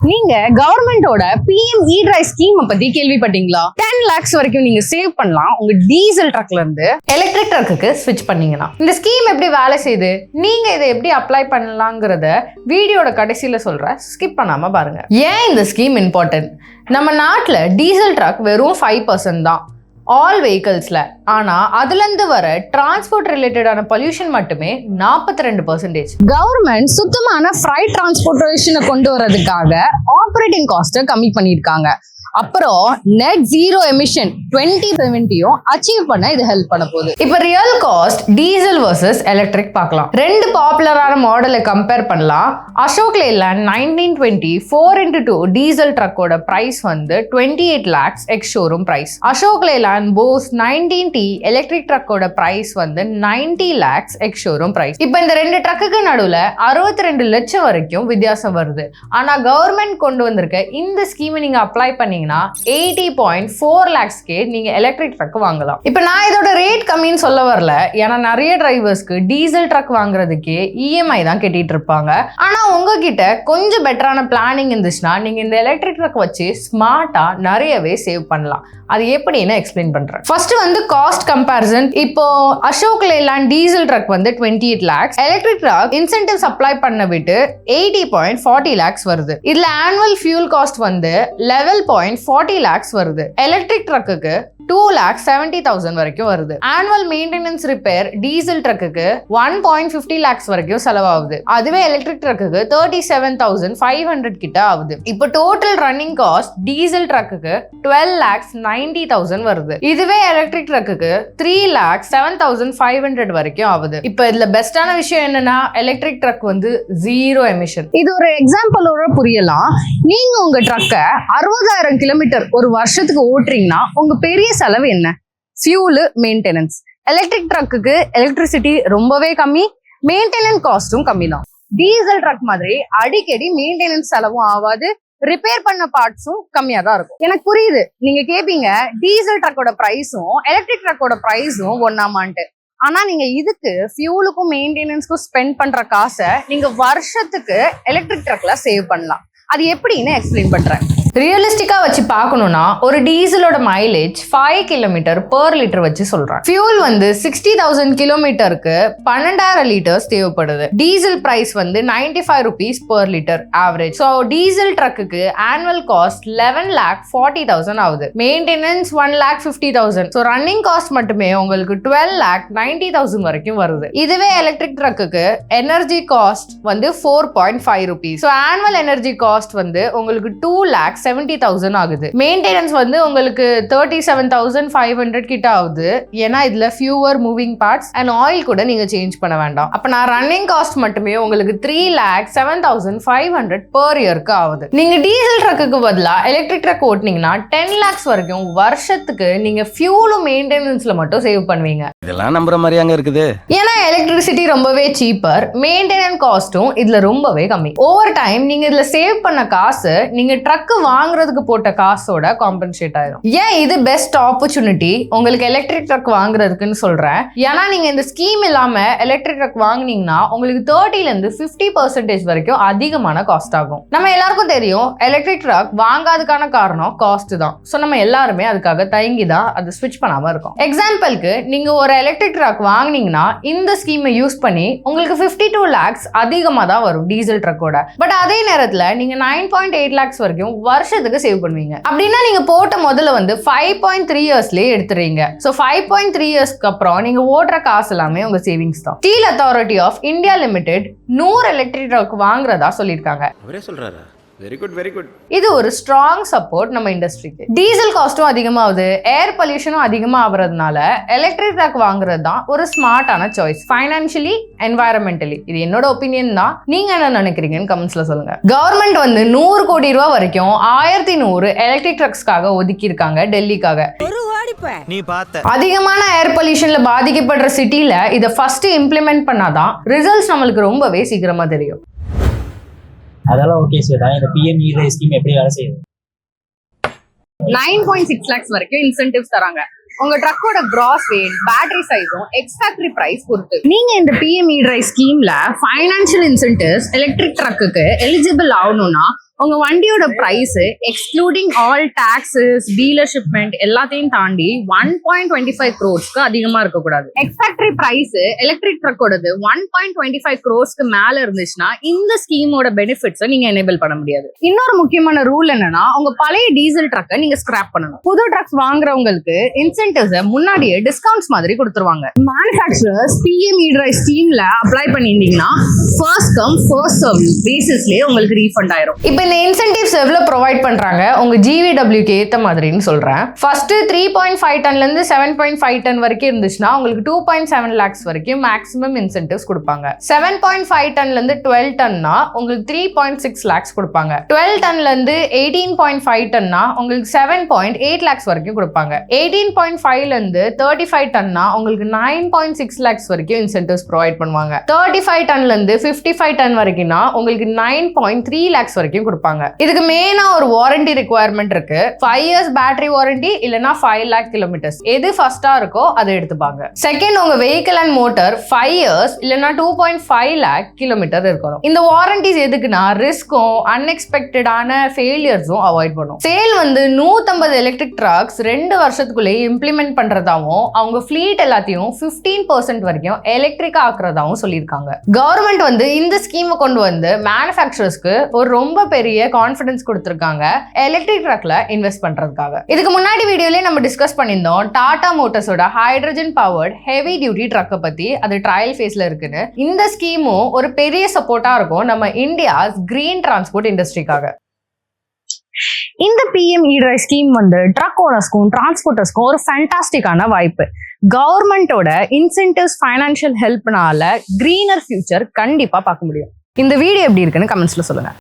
நீங்க கவர்மெண்டோட PM E-Drive scheme பத்தி கேள்விப்பட்டீங்களா? 10 lakhs வரைக்கும் நீங்க சேவ் பண்ணலாம் உங்க டீசல் ட்ரக்ல இருந்து எலக்ட்ரிக் ட்ரக்குக்கு ஸ்விட்ச் பண்ணீங்கன்னா. இந்த ஸ்கீம் எப்படி வேலை செய்யுது, நீங்க இதை எப்படி அப்ளை பண்ணலாங்கிறத வீடியோட கடைசியில சொல்றேன், ஸ்கிப் பண்ணாம பாருங்க. ஏன் இந்த ஸ்கீம் இம்பார்ட்டன்ட்? நம்ம நாட்டுல டீசல் ட்ரக் வெறும் 5% தான் ஆல் வெஹிக்கிள்ஸ்ல. ஆனா அதுல இருந்து வர டிரான்ஸ்போர்ட் ரிலேட்டடான பொல்யூஷன் மட்டுமே 42%. கவர்மெண்ட் சுத்தமான ஃப்ரைட் டிரான்ஸ்போர்ட்டேஷனை கொண்டு வரதுக்காக ஆப்ரேட்டிங் காஸ்ட்டை கம்மி பண்ணியிருக்காங்க. அப்புறம் நெட் ஜீரோ எமிஷன் 2070 அச்சீவ் பண்ண இது ஹெல்ப் பண்ண போகுது. இப்ப real cost diesel versus electric பார்க்கலாம். ரெண்டு பாப்புலரான மாடலை கம்பேர் பண்ணலாம். அசோக் லேலண்ட் 1920 4x2 டீசல் ட்ரக்கோட பிரைஸ் வந்து 28 lakhs ex showroom price. Ashok Leyland Boss 19T electric ட்ரக்கோட பிரைஸ் வந்து 90 lakhs எக்ஸ் ஷோரூம் பிரைஸ். இப்ப இந்த ரெண்டு ட்ரக்குக்கு நடுவுல 62 லட்சம் வரைக்கும் வித்தியாசம் வருது. ஆனா கவர்மெண்ட் கொண்டு வந்திருக்க இந்த ஸ்கீமை நீங்க அப்ளை பண்ணி 80.4 lakhsக்கு நீங்க எலக்ட்ரிக் ட்ரக் வாங்கலாம். இப்ப நான் இதோட ரேட் கம்மின்னு சொல்ல வரல, ஏன்னா நிறைய டிரைவர்ஸ்க்கு டீசல் ட்ரக் வாங்குறதுக்கு EMI தான் கட்டிட்டு இருப்பாங்க. ஆனா உங்ககிட்ட கொஞ்சம் பெட்டரான பிளானிங் இருந்துச்சுன்னா நீங்க இந்த எலக்ட்ரிக் ட்ரக் வச்சு ஸ்மார்ட்டா நிறையவே சேவ் பண்ணலாம். அது எப்படின்னு எக்ஸ்பிளைன் பண்றேன். ஃபர்ஸ்ட் வந்து காஸ்ட் கம்பேரிசன். இப்போ அசோக் லேலண்ட் டீசல் ட்ரக் வந்து 28 lakhs, electric drug incentives apply பண்ண விட்டு 80.40 lakhs வருது. இதுல ஆனுவல் ஃபியூல் காஸ்ட் வந்து 11.40 lakhs வருது. எலக்ட்ரிக் ட்ரக்குக்கு 2,70,000 வரைக்கும் வருது. ஆனுவல் மெயின்டெனன்ஸ் ரிப்பேர் டீசல் ட்ரக்குக்கு 1.50 lakhs வரைக்கும் செலவாகுது. அதுவே எலக்ட்ரிக் ட்ரக்குக்கு 37,500 கிட்ட ஆகுது. இப்போ டோட்டல் ரன்னிங் காஸ்ட் டீசல் ட்ரக்குக்கு 12,90,000 வருது. இதுவே எலக்ட்ரிக் ட்ரக்குக்கு 3,07,500 வரைக்கும் ஆகுது. இப்போ இதுல பெஸ்டான விஷயம் என்னன்னா எலக்ட்ரிக் ட்ரக் வந்து ஜீரோ எமிஷன். இது ஒரு எக்ஸாம்பிளோட புரியலாம். நீங்க உங்க ட்ரக்கை 60,000 கிலோமீட்டர் ஒரு வருஷத்துக்கு ஓட்டுறீங்கன்னா உங்க பெரிய செலவு என்ன? Fuel, maintenance. எலக்ட்ரிக் ட்ரக்குக்கு எலக்ட்ரிசிட்டி ரொம்பவே கம்மி, மெயின்டெனன்ஸ் காஸ்டும் கம்மி தான். டீசல் ட்ரக் மாதிரி அடிக்கடி மெயின்டெனன்ஸ் செலவும் ஆகாது, ரிப்பேர் பண்ண பார்ட்ஸும் கம்மியா தான் இருக்கும். எனக்கு புரியுது, நீங்க கேப்பீங்க டீசல் ட்ரக்கோட பிரைஸும் எலக்ட்ரிக் ட்ரக்கோட பிரைஸும் ஒன்னாமான்ட்டு. ஆனா நீங்க இதுக்கு ஃபியூலுக்கும் மெயின்டெனன்ஸ்க்கும் ஸ்பெண்ட் பண்ற காசை நீங்க வருஷத்துக்கு எலக்ட்ரிக் ட்ரக்ல சேவ் பண்ணலாம். அது எப்படின்னு எக்ஸ்பிளைன் பண்றேன். ரியலிஸ்டிக்கா வச்சு பார்க்கணும்னா ஒரு டீசலோட மைலேஜ் 5 கிலோமீட்டர் per லிட்டர் வச்சு சொல்றேன். ஃபியூல் வந்து 60,000 கிலோமீட்டருக்கு 12,000 லிட்டர்ஸ் தேவைப்படுது. டீசல் பிரைஸ் வந்து 95 rupees per litre average. So diesel ட்ரக்குக்கு ஆனுவல் காஸ்ட் 11,40,000 ஆகுது. மெயின்டெனன்ஸ் 1,50,000. ஸோ ரன்னிங் காஸ்ட் மட்டுமே உங்களுக்கு 12,90,000 வரைக்கும் வருது. இதுவே எலக்ட்ரிக் ட்ரக்குக்கு எனர்ஜி காஸ்ட் வந்து 4.5 rupees. So annual energy cost வந்து உங்களுக்கு 2,70,000 ஆகுது. மெயின்டெனன்ஸ் வந்து உங்களுக்கு 37,500 கிட்ட ஆகுது. ஏன்னா இதுல fewer moving parts and oil கூட நீங்க சேஞ்ச் பண்ண வேண்டாம். அப்ப நான் ரன்னிங் காஸ்ட் மட்டுமே உங்களுக்கு 3,07,500 per இயருக்கு ஆகுது. நீங்க டீசல் ட்ரக்குக்கு பதிலா எலக்ட்ரிக் ட்ரக் ஓட்டுனீங்கன்னா 10 lakhs வரைக்கும் வருஷத்துக்கு நீங்க ஃபியூலும் மெயின்டெனன்ஸ்ல மட்டும் சேவ் பண்ணுவீங்க. இதெல்லாம் நம்புற மாதிரியாங்க இருக்குது. ஏன்னா எலக்ட்ரிசிட்டி ரொம்பவே சீப்பர், மெயின்டெனன்ஸ் காஸ்டும் இதுல ரொம்பவே கம்மி. ஓவர் டைம் நீங்க இதுல சேவ் பண்ண காசு நீங்க ட்ரக் வாங்குறதுக்கு போட்ட காசோட காம்பன்சேட் ஆயிரும். ஏன் இது பெஸ்ட் ஆப்பர்ச்சுனிட்டி உங்களுக்கு எலக்ட்ரிக் ட்ரக் வாங்குறதுக்குன்னு சொல்றேன். ஏன்னா நீங்க இந்த ஸ்கீம் இல்லாம எலக்ட்ரிக் ட்ரக் வாங்குனீங்கன்னா உங்களுக்கு 30 ல இருந்து 50% வரைக்கும் அதிகமான காஸ்ட் ஆகும். நம்ம எல்லாருக்கும் தெரியும் எலக்ட்ரிக் ட்ரக் வாங்காததுக்கான காரணம் காஸ்ட் தான். ஸோ நம்ம எல்லாருமே அதுக்காக தயங்கி தான் அதை ஸ்விட்ச் பண்ணாம இருக்கோம். எக்ஸாம்பிளுக்கு நீங்க ஒரு எலக்ட்ரிக் ட்ரக் வாங்குனீங்கன்னா இந்த ஸ்கீமை யூஸ் பண்ணி உங்களுக்கு 52 lakhs அதிகமா தான் வரும் டீசல் ட்ரக்கோட. பட் அதே நேரத்துல நீங்க 9.8 lakhs வரைக்கும் வருஷத்துக்கு சேவ் பண்ணுவீங்க. அப்படின்னா நீங்க போட்ட முதல்ல வந்து 5.3 இயர்ஸ்லயே எடுத்துறீங்க. சோ 5.3 இயர்ஸ்க்கு அப்புறம் நீங்க ஓட்டுற காசு எல்லாமே உங்க சேவிங்ஸ் தான். Steel authority of India limited 100 electric truck வாங்குறதா சொல்லியிருக்காங்க. அவரே சொல்றாரா? Very good very good. இது ஒரு ஸ்ட்ராங் சப்போர்ட் நம்ம இண்டஸ்ட்ரிக்கு. டீசல் காஸ்டும் அதிகமாகுது, ஏர் பொல்யூஷனும் அதிகமா ஆகுறதுனால எலக்ட்ரிக் ட்ரக் வாங்குறது தான் ஒரு ஸ்மார்ட்டான சாய்ஸ், ஃபைனான்சியலி, என்வாயரன்மெண்டலி. இது என்னோட ஒப்பீனியன் தான். நீங்க என்ன நினைக்கிறீங்கன்னு கமெண்ட்ஸ்ல சொல்லுங்க. கவர்மெண்ட் வந்து 100 கோடி ரூபாய் வரைக்கும் 1100 எலக்ட்ரிக் ட்ரக்ஸ்க்காக ஒதுக்கி இருக்காங்க டெல்லிக்காக. அதிகமான ஏர் பொல்யூஷன்ல பாதிக்கப்படுற சிட்டில இதை ஃபர்ஸ்ட் இம்ப்ளிமெண்ட் பண்ணாதான் ரிசல்ட்ஸ் நம்மளுக்கு ரொம்பவே சீக்கிரமா தெரியும். அதெல்லாம் ஓகே ஸ்வேதா. இந்த PM E-Drive ஸ்கீம் எப்படி வேலை செய்யுது? 9.6 lakhs வரைக்கும் இன்சென்டிவ்ஸ் தராங்க. உங்க ட்ரக்கோட கிராஸ் வெயிட், பேட்டரி சைஸும் எக்ஸ் ஃபேக்டரி பிரைஸ் பொறுத்து. நீங்க இந்த PM E-Drive ஸ்கீம்ல ஃபைனான்சியல் இன்சென்டிவ்ஸ் எலக்ட்ரிக் ட்ரக்குக்கு எலிஜிபிள் ஆகணும்னா உங்க வண்டியோட பிரைஸ் எக்ஸ்க்ளூடிங் ஆல் டாக்ஸஸ் டீலர்ஷிப்மெண்ட் எல்லாத்தையும் தாண்டி 1.25 crores அதிகமா இருக்கக்கூடாது. எக்ஸ்பேக்டரி பிரைஸ் எலக்ட்ரிக் ட்ரக்கோடது 1.25 crores மேல இருந்துச்சுன்னா இந்த ஸ்கீமோட பெனிஃபிட்ஸ் நீங்க எனேபிள் பண்ண முடியாது. இன்னொரு முக்கியமான ரூல் என்னன்னா உங்க பழைய டீசல் ட்ரக்கை நீங்க ஸ்கிராப் பண்ணணும். புது ட்ரக்ஸ் வாங்குறவங்களுக்கு இன்சென்டிவ்ஸ் முன்னாடியே டிஸ்கவுண்ட்ஸ் மாதிரி கொடுத்துருவாங்க. மேனுஃபேக்சரர்ஸ் பிஎம் இ-டிரைவ் ஸ்கீம்ல அப்ளை பண்ணியிருந்தீங்கன்னா ஃபர்ஸ்ட் கம் ஃபர்ஸ்ட் சர்வ் பேசிஸ்லயே உங்களுக்கு ரீஃபண்ட் ஆயிரும். இப்போ இந்த இன்சென்டிவ்ஸ் எவ்வளவு ப்ரொவைட் பண்றாங்க உங்க GVWக்கு ஏத்த மாதிரின்னு சொல்றேன். ஃபர்ஸ்ட் 3.5 டன்ல இருந்து 7.5 டன் வரைக்கும் இருந்துச்சுன்னா உங்களுக்கு 2.7 lakhs வரைக்கும் மேக்ஸிமம் இன்சென்டிவ்ஸ் கொடுப்பாங்க. 7.5 டன்ல இருந்து 12 டன்னா உங்களுக்கு 3.6 lakhs கொடுப்பாங்க. 12 டன்ல இருந்து 18.5 டன்னா உங்களுக்கு 7.8 lakhs வரைக்கும் கொடுப்பாங்க. 18.5ல இருந்து 35 டன்னா உங்களுக்கு 9.6 lakhs வரைக்கும் இன்சென்டிவ்ஸ் ப்ரொவைட் பண்ணுவாங்க. 35 டன்ல இருந்து 55 டன் வரைக்கும்னா உங்களுக்கு 9.3 lakhs வரைக்கும் கொடுப்பாங்க. இதுக்கு மெயினா ஒரு வாரண்டி ரிக்வயர்மெண்ட் இருக்கு. 5 years பேட்டரி வாரண்டி இல்லனா 5 lakh kilometers எது ஃபர்ஸ்டா இருக்கோ அதை எடுத்துப்பாங்க. செகண்ட் உங்க வெஹிக்கிள் அண்ட் மோட்டார் 5 years இல்லனா 2.5 lakh kilometer இருக்கணும். இந்த வாரண்டிஸ் எதுக்குன்னா ரிஸ்க்கும் அன்எக்ஸ்பெக்டடான ஃபெயிலியர்ஸும் அவாய்ட் பண்ணும். சேல் வந்து 150 எலக்ட்ரிக் ட்ரக்ஸ் 2 வருஷத்துக்குள்ளே இம்ப்ளிமெண்ட் பண்றதாவும் அவங்க ஃபிளீட் எல்லாத்தையும் 15% வரைக்கும் எலக்ட்ரிக் ஆக்குறதாவும் சொல்லியிருக்காங்க. கவர்மெண்ட் வந்து இந்த ஸ்கீமை கொண்டு வந்து மேனுஃபேக்சரர்ஸ்க்கு ஒரு ரொம்ப பெரிய கான்ஃபிடன்ஸ் கொடுத்திருக்காங்க எலக்ட்ரிக் ட்ரக்ல இன்வெஸ்ட் பண்றதுக்காக. இதுக்கு முன்னாடி வீடியோலயே நம்ம டிஸ்கஸ் பண்ணியிருந்தோம் டாடா மோட்டார்ஸோட ஹைட்ரஜன் பவர்ட் ஹெவி டியூட்டி ட்ரக்கை பத்தி. அது ட்ரையல் ஃபேஸ்ல இருக்குன்னு. இந்த ஸ்கீமும் ஒரு பெரிய சப்போர்ட்டா இருக்கும் நம்ம இந்தியாஸ் கிரீன் டிரான்ஸ்போர்ட் இண்டஸ்ட்ரிக்காக. இந்த பிஎம் இ-டிரைவ் ஸ்கீம் வந்து ட்ரக் ஓனர்ஸ்க்கும் டிரான்ஸ்போர்ட்டர்ஸ்க்கும் ஒரு ஃபேண்டாஸ்டிக்கான வாய்ப்பு. கவர்மெண்டோட இன்சென்டிவ்ஸ் ஃபைனான்சியல் ஹெல்ப்னால கிரீனர் ஃபியூச்சர் கண்டிப்பா பார்க்க முடியும். இந்த வீடியோ எப்படி இருக்குன்னு கமெண்ட்ஸ்ல சொல்லுங்க.